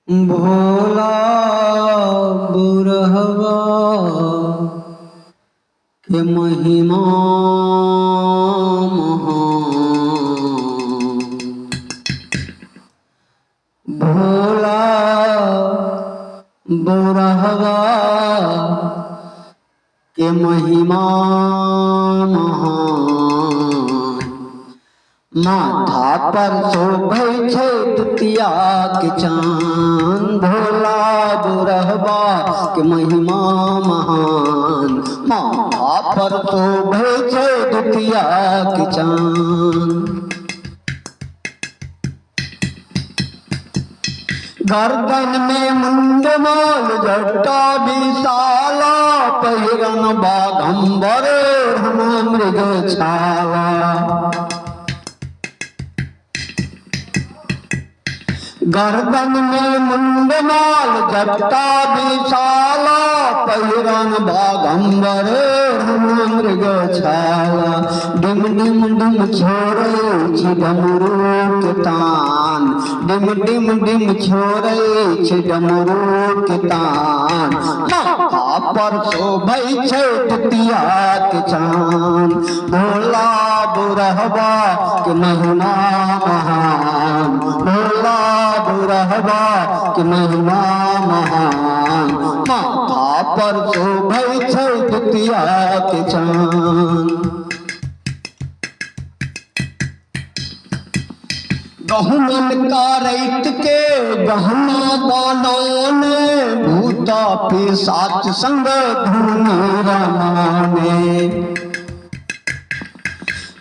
भोला बुरहवा के महिमा महान। भोला बुरहवा के महिमा महान। माथा पर शोभै छै दुतिया के चाँद। भोला बुरहवा के महिमा महान। माथा पर शोभै छै दुतिया के चाँद। गर्दन में मुंडमाल जटा विशाला। पहिरन बाघंबर मृग छाला। गर्दन में मुंडमाल जटा विशाला। पहिरन बाघंबर मृग छाला। डिम डिम डिम छोड़े छी डमरू के तान। डिम डिम डिम छोड़े छी डमरू के तान। माथा पर शोभै छै दुतिया के चाँद। भोला बुरहवा के महिमा महान। भोला बुरहवा के महिमा महान। माथा पर शोभै छै दुतिया के चाँद। गहुमन का रैत के गहना बनौने। भूता पिशाच संग धुनि रमाने।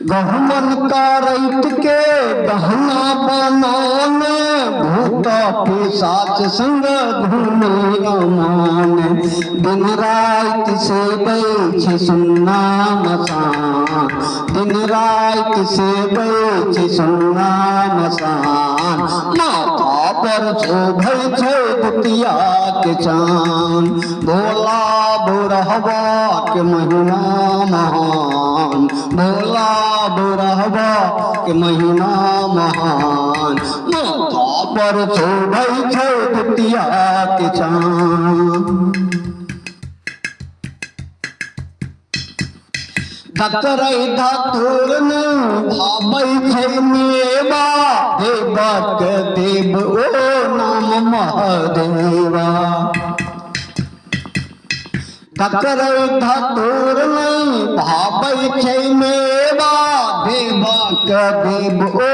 गहुमन का रैत के गहना बनौने। भूत पिशाच संग धुनि रमाने। दिन रात सेबै छै सुन्ना मसान। दिन रात सेबै छै सुन्ना मसान। माथा पर शोभै छै दुतिया के चाँद। भोला बुरहवा के महिमा महान। भोला बुरहवा के महिमा महान। माथा पर शोभै छै दुतिया के चाँद। धतरै धतुर भाबै छै मेवा। देवक देव ओ नाम महादेवा। धतरै धतुर भाबै छै मेवा। देवक देव ओ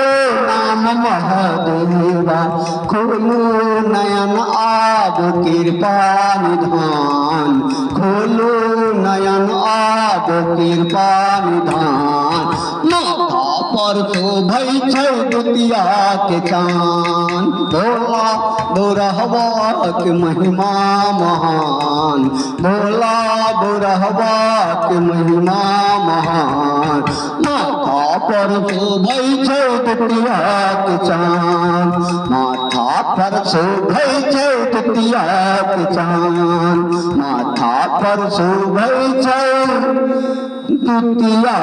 नाम महादेवा। खोलू नयन आब कृपा निधान। खोलू नयन आब कृपा निधान। माथा पर शोभै छै दुतिया के चाँद। भोला बुरहवा के महिमा महान। भोला बुरहवा के महिमा महान। माथा पर शोभै छै दुतिया के चाँद। माथा पर शोभै छै दुतिया के चाँद। माथा पर शोभै छै दुतिया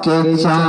के चाँद।